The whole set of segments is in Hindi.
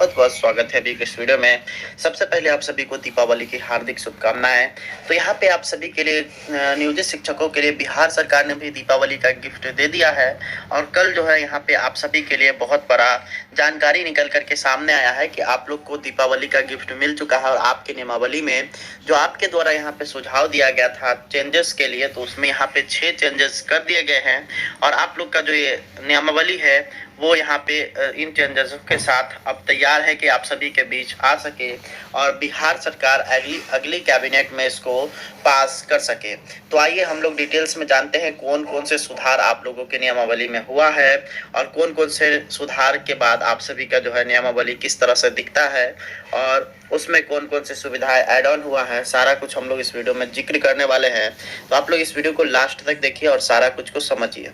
बहुत बहुत स्वागत है अभी के इस वीडियो में। सबसे पहले आप सभी को दीपावली की हार्दिक शुभकामनाएं। तो यहाँ पे आप सभी के लिए नियोजित शिक्षकों के लिए बिहार सरकार ने भी दीपावली का गिफ्ट दे दिया है। और कल जो है यहाँ पे आप सभी के लिए बहुत बड़ा जानकारी निकल करके सामने आया है कि आप लोग को दीपावली का गिफ्ट मिल चुका है। और आपके नियमावली में जो आपके द्वारा यहाँ पे सुझाव दिया गया था चेंजेस के लिए, तो उसमें यहाँ पे 6 चेंजेस कर दिए गए हैं। और आप लोग का जो ये नियमावली है वो यहाँ पे इन चेंजेस के साथ अब तैयार है कि आप सभी के बीच आ सके और बिहार सरकार अगली कैबिनेट में इसको पास कर सके। तो आइए हम लोग डिटेल्स में जानते हैं कौन कौन से सुधार आप लोगों के नियमावली में हुआ है और कौन कौन से सुधार के बाद आप सभी का जो है नियमावली किस तरह से दिखता है और उसमें कौन कौन से सुविधाएं ऐड ऑन हुआ है। सारा कुछ हम लोग इस वीडियो में जिक्र करने वाले हैं। तो आप लोग इस वीडियो को लास्ट तक देखिए और सारा कुछ को समझिए।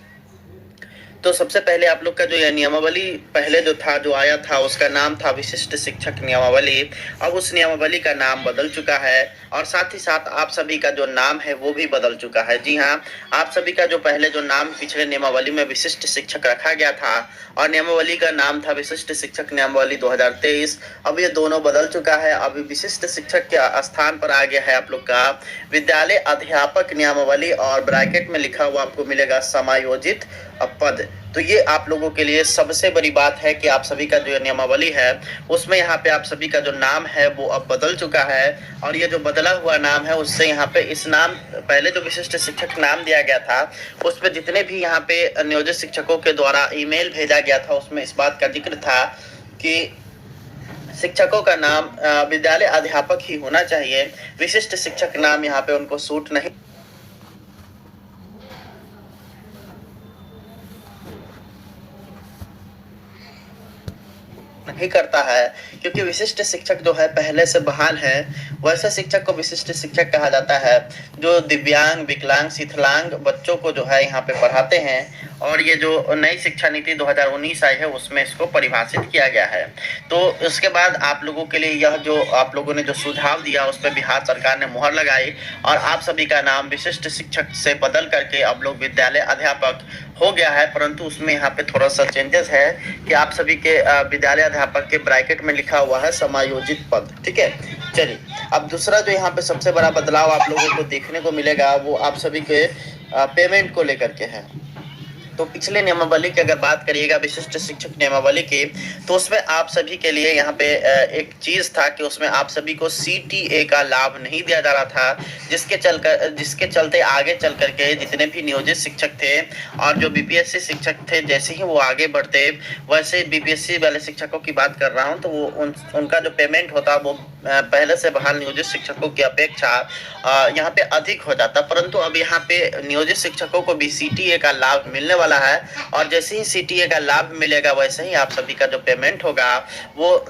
तो सबसे पहले आप लोग का जो यह नियमावली पहले जो आया था उसका नाम था विशिष्ट शिक्षक नियमावली। अब उस नियमावली का नाम बदल चुका है और साथ ही साथ आप सभी का जो नाम है वो भी बदल चुका है। जी हाँ, आप सभी का जो पहले जो नाम पिछले नियमावली में विशिष्ट शिक्षक रखा गया था और नियमावली का नाम था विशिष्ट शिक्षक नियमावली 2023, अब ये दोनों बदल चुका है। अब विशिष्ट शिक्षक के स्थान पर आ गया है आप लोग का विद्यालय अध्यापक नियमावली और ब्रैकेट में लिखा हुआ आपको मिलेगा समायोजित पद। तो ये आप लोगों के लिए सबसे बड़ी बात है कि आप सभी का जो नियमावली है उसमें यहाँ पे आप सभी का जो नाम है वो अब बदल चुका है। और ये जो बदला हुआ नाम है उससे यहाँ पे इस नाम पहले जो विशिष्ट शिक्षक नाम दिया गया था उस पे जितने भी यहाँ पे नियोजित शिक्षकों के द्वारा ईमेल भेजा गया था उसमें इस बात का जिक्र था कि शिक्षकों का नाम विद्यालय अध्यापक ही होना चाहिए। विशिष्ट शिक्षक नाम यहाँ पे उनको सूट नहीं करता है, क्योंकि विशिष्ट शिक्षक जो है पहले से बहाल है। वैसे शिक्षक को विशिष्ट शिक्षक कहा जाता है जो दिव्यांग, विकलांग, शिथिलांग बच्चों को जो है यहाँ पे पढ़ाते हैं। और ये जो नई शिक्षा नीति 2019 आई है उसमें इसको परिभाषित किया गया है। तो उसके बाद आप लोगों के लिए यह जो आप लोगों ने जो सुझाव दिया उस पर बिहार सरकार ने मुहर लगाई और आप सभी का नाम विशिष्ट शिक्षक से बदल करके अब लोग विद्यालय अध्यापक हो गया है। परंतु उसमें यहाँ पे थोड़ा सा चेंजेस है कि आप सभी के विद्यालय अध्यापक के ब्रैकेट में लिखा हुआ है समायोजित पद। ठीक है, चलिए अब दूसरा जो यहाँ पे सबसे बड़ा बदलाव आप लोगों को देखने को मिलेगा वो आप सभी के पेमेंट को लेकर के है। तो पिछले नियमावली की अगर बात करिएगा विशिष्ट शिक्षक नियमावली की, तो उसमें आप सभी के लिए यहाँ पे एक चीज था कि उसमें आप सभी को CTA का लाभ नहीं दिया जा रहा था, जिसके चलते आगे चल करके जितने भी नियोजित शिक्षक थे और जो BPSC शिक्षक थे जैसे ही वो आगे बढ़ते वैसे BPSC वाले शिक्षकों की बात कर रहा हूँ तो वो उनका जो पेमेंट होता वो पहले से बहाल नियोजित शिक्षकों की अपेक्षा यहाँ पे अधिक हो जाता। परंतु अब यहाँ पे नियोजित शिक्षकों को भी CTA का लाभ मिलने वाला है और जैसे ही CTA का लाभ मिलेगा वैसे ही आप सभी का जो पेमेंट होगा वो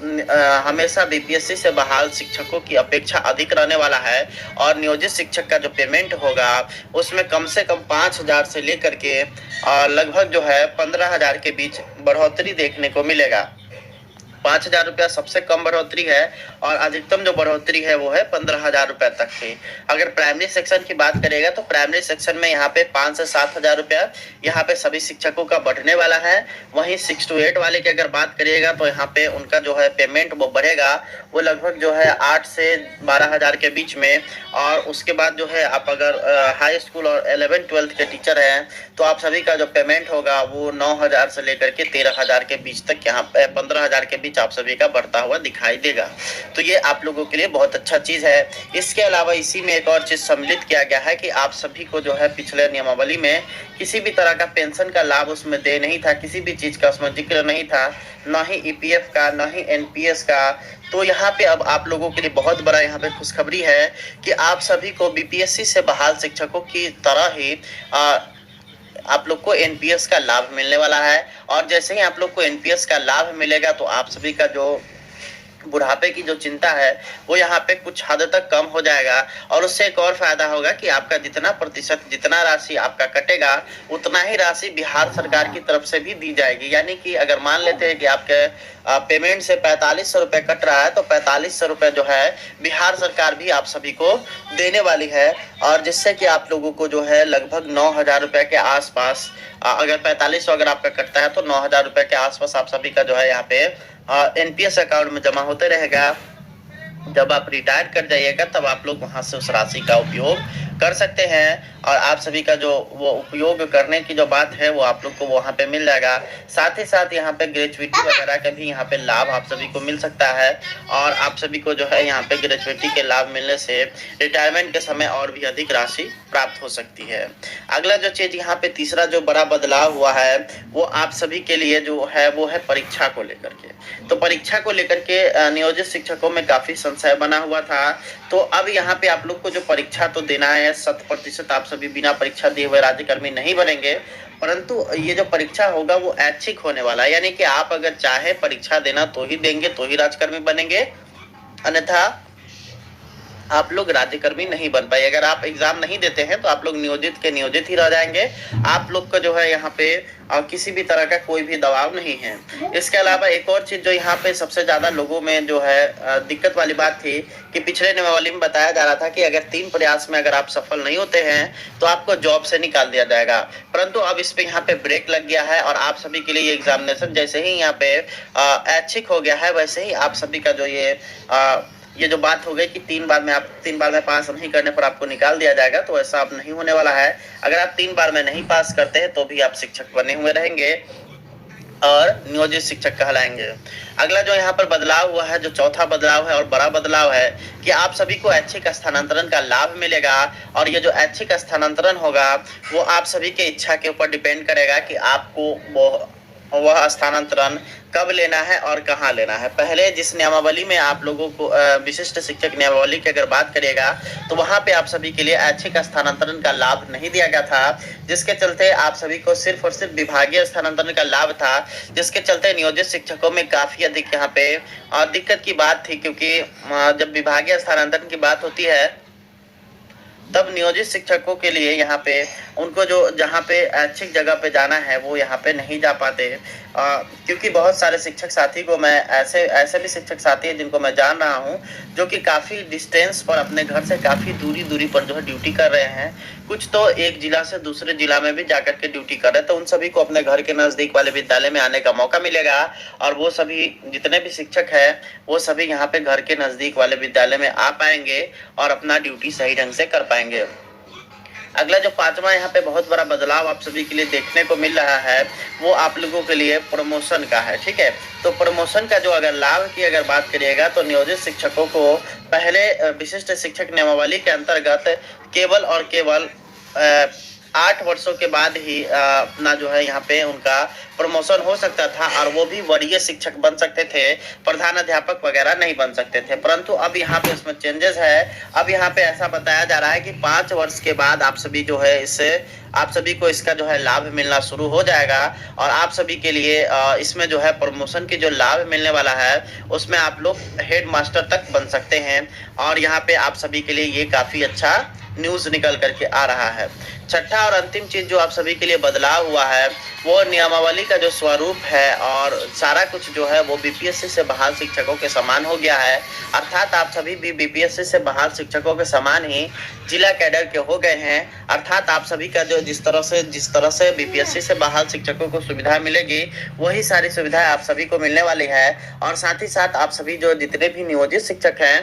हमेशा BPSC से बहाल शिक्षकों की अपेक्षा अधिक रहने वाला है। और नियोजित शिक्षक का जो पेमेंट होगा उसमें कम से कम 5,000 से लेकर के लगभग जो है 15,000 के बीच बढ़ोतरी देखने को मिलेगा। 5,000 रुपया सबसे कम बढ़ोतरी है और अधिकतम जो बढ़ोतरी है वो है 15,000 रुपया तक की। अगर प्राइमरी सेक्शन की बात करेगा तो प्राइमरी सेक्शन में यहाँ पे 5 से 7,000 रुपया यहाँ पे सभी शिक्षकों का बढ़ने वाला है। वहीं 6 to 8 वाले की अगर बात करिएगा तो यहाँ पे उनका जो है पेमेंट वो बढ़ेगा, वो लगभग जो है 8 से 12,000 के बीच में। और उसके बाद जो है आप अगर हाई स्कूल और 11-12 के टीचर हैं तो आप सभी का जो पेमेंट होगा वो 9,000 से लेकर के 13,000 के बीच तक, यहाँ पे 15,000 के बीच आप सभी का बढ़ता हुआ दिखाई देगा। तो ये आप लोगों के लिए बहुत अच्छा चीज है। इसके अलावा इसी में एक और चीज सम्मिलित किया गया है कि आप सभी को जो है पिछले नियमावली में किसी भी तरह का पेंशन का लाभ उसमें दे नहीं था, किसी भी चीज का उसमें जिक्र नहीं था, न ही EPF का न ही NPS का। तो यहाँ पे अब आप लोगों के लिए बहुत बड़ा यहाँ पे खुशखबरी है कि आप सभी को BPSC से बहाल शिक्षकों की तरह ही आप लोग को NPS का लाभ मिलने वाला है। और जैसे ही आप लोग को NPS का लाभ मिलेगा तो आप सभी का जो बुढ़ापे की जो चिंता है वो यहाँ पे कुछ हद तक कम हो जाएगा। और उससे एक और फायदा होगा कि आपका जितना प्रतिशत जितना राशि आपका कटेगा उतना ही राशि बिहार सरकार की तरफ से भी दी जाएगी। यानी कि अगर मान लेते हैं कि आपके पेमेंट से 4500 रुपये कट रहा है तो 4500 रुपये जो है बिहार सरकार भी आप सभी को देने वाली है। और जिससे कि आप लोगों को जो है लगभग 9,000 रुपये के आसपास, अगर 4500 अगर आपका कटता है तो 9,000 रुपये के आसपास आप सभी का जो है यहाँ पे एनपीएस अकाउंट में जमा होते रहेगा। जब आप रिटायर कर जाइएगा तब आप लोग वहां से उस राशि का उपयोग कर सकते हैं और आप सभी का जो वो उपयोग करने की जो बात है वो आप लोग को वहां पे मिल जाएगा। साथ ही साथ यहाँ पे ग्रेजुएटी वगैरह का भी यहाँ पे लाभ आप सभी को मिल सकता है और आप सभी को जो है यहाँ पे ग्रेजुएटी के लाभ मिलने से रिटायरमेंट के समय और भी अधिक राशि प्राप्त हो सकती है। अगला जो चीज यहाँ पे तीसरा जो बड़ा बदलाव हुआ है वो आप सभी के लिए जो है वो है परीक्षा को लेकर के। तो परीक्षा को लेकर के नियोजित शिक्षकों में काफी संशय बना हुआ था। तो अब यहाँ पे आप लोग को जो परीक्षा तो देना है 100%, आप सभी बिना परीक्षा दिए हुए राज्यकर्मी नहीं बनेंगे, परंतु ये जो परीक्षा होगा वो ऐच्छिक होने वाला है, यानी कि आप अगर चाहे परीक्षा देना तो ही देंगे, तो ही राज्यकर्मी बनेंगे, अन्यथा आप लोग राज्यकर्मी नहीं बन पाए। अगर आप एग्जाम नहीं देते हैं तो आप लोग नियोजित के नियोजित ही रह जाएंगे। आप लोग का जो है यहाँ पे किसी भी तरह का कोई भी दबाव नहीं है। इसके अलावा एक और चीज जो यहाँ पे सबसे ज्यादा लोगों में जो है दिक्कत वाली बात थी कि पिछले नियमावली में बताया जा रहा था कि अगर 3 प्रयास में अगर आप सफल नहीं होते हैं तो आपको जॉब से निकाल दिया जाएगा, परंतु अब इस पे यहाँ पे ब्रेक लग गया है और आप सभी के लिए ये एग्जामिनेशन जैसे ही यहाँ पे ऐच्छिक हो गया है वैसे ही आप सभी का जो ये जो बात हो गई कि 3 बार में पास नहीं करने पर आपको निकाल दिया जाएगा, तो ऐसा अब नहीं होने वाला है। अगर आप 3 बार में नहीं पास करते हैं तो भी आप शिक्षक बने हुए रहेंगे और नियोजित शिक्षक कहलाएंगे। अगला जो यहाँ पर बदलाव हुआ है, जो चौथा बदलाव है और बड़ा बदलाव है कि आप सभी को ऐच्छिक स्थानांतरण का लाभ मिलेगा और ये जो ऐच्छिक स्थानांतरण होगा वो आप सभी के इच्छा के ऊपर डिपेंड करेगा कि आपको वह स्थानांतरण कब लेना है और कहाँ लेना है। पहले जिस नियमावली में आप लोगों को विशिष्ट शिक्षक नियमावली की अगर बात करिएगा तो वहां पे आप सभी के लिए ऐच्छिक स्थानांतरण का लाभ नहीं दिया गया था, जिसके चलते आप सभी को सिर्फ और सिर्फ विभागीय स्थानांतरण का लाभ था, जिसके चलते नियोजित शिक्षकों में काफी अधिक यहाँ पे दिक्कत की बात थी, क्योंकि जब विभागीय स्थानांतरण की बात होती है तब नियोजित शिक्षकों के लिए यहाँ पे उनको जो जहाँ पे ऐच्छिक जगह पे जाना है वो यहाँ पे नहीं जा पाते, क्योंकि बहुत सारे शिक्षक साथी को मैं ऐसे भी शिक्षक साथी हैं जिनको मैं जान रहा हूँ जो कि काफ़ी डिस्टेंस पर अपने घर से काफ़ी दूरी पर जो है ड्यूटी कर रहे हैं। कुछ तो एक जिला से दूसरे जिला में भी जाकर के ड्यूटी कर रहे हैं, तो उन सभी को अपने घर के नज़दीक वाले विद्यालय में आने का मौका मिलेगा और वो सभी जितने भी शिक्षक हैं वो सभी यहाँ पे घर के नज़दीक वाले विद्यालय में आ पाएंगे और अपना ड्यूटी सही ढंग से कर पाएंगे। अगला जो 5वां यहाँ पे बहुत बड़ा बदलाव आप सभी के लिए देखने को मिल रहा है वो आप लोगों के लिए प्रमोशन का है। ठीक है, तो प्रमोशन का जो अगर लाभ की अगर बात करिएगा तो नियोजित शिक्षकों को पहले विशिष्ट शिक्षक नियमावली के अंतर्गत केवल और केवल 8 वर्षों के बाद ही अपना जो है यहाँ पे उनका प्रमोशन हो सकता था और वो भी वरीय शिक्षक बन सकते थे, प्रधान अध्यापक वगैरह नहीं बन सकते थे। परंतु अब यहाँ पे इसमें चेंजेस है। अब यहाँ पे ऐसा बताया जा रहा है कि 5 वर्ष के बाद आप सभी जो है आप सभी को इसका जो है लाभ मिलना शुरू हो जाएगा और आप सभी के लिए इसमें जो है प्रमोशन की जो लाभ मिलने वाला है उसमें आप लोग हेड मास्टर तक बन सकते हैं और यहाँ पे आप सभी के लिए ये काफ़ी अच्छा न्यूज़ निकल करके आ रहा है। छठा और अंतिम चीज़ जो आप सभी के लिए बदलाव हुआ है वो नियमावली का जो स्वरूप है और सारा कुछ जो है वो बीपीएससी से बहाल शिक्षकों के समान हो गया है, अर्थात आप सभी भी बीपीएससी से बहाल शिक्षकों के समान ही जिला कैडर के हो गए हैं। अर्थात आप सभी का जो जिस तरह से बीपीएससी से बहाल शिक्षकों को सुविधा मिलेगी वही सारी सुविधाएं आप सभी को मिलने वाली है और साथ ही साथ आप सभी जो जितने भी नियोजित शिक्षक हैं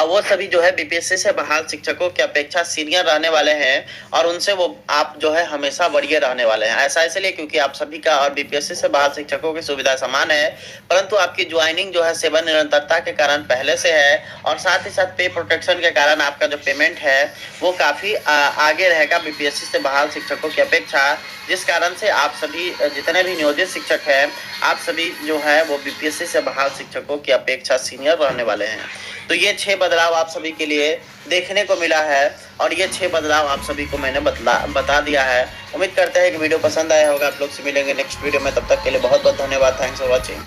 वो सभी जो है बीपीएससी से बहाल शिक्षकों की अपेक्षा सीनियर रहने वाले हैं और उनसे वो आप जो है हमेशा वरीय रहने वाले हैं। ऐसा इसलिए क्योंकि आप सभी का और बीपीएससी से बहाल शिक्षकों की सुविधा समान है, परंतु आपकी ज्वाइनिंग जो है सेवा निरंतरता के कारण पहले से है और साथ ही साथ पे प्रोटेक्शन के कारण आपका जो पेमेंट है वो काफ़ी आगे रहेगा बीपीएससी से बहाल शिक्षकों की अपेक्षा, जिस कारण से आप सभी जितने भी नियोजित शिक्षक हैं आप सभी जो है वो बीपीएससी से बहाल शिक्षकों की अपेक्षा सीनियर रहने वाले हैं। तो ये 6 बदलाव आप सभी के लिए देखने को मिला है और ये 6 बदलाव आप सभी को मैंने बता दिया है। उम्मीद करते हैं कि वीडियो पसंद आया होगा। आप लोग से मिलेंगे नेक्स्ट वीडियो में, तब तक के लिए बहुत बहुत धन्यवाद। Thanks for watching.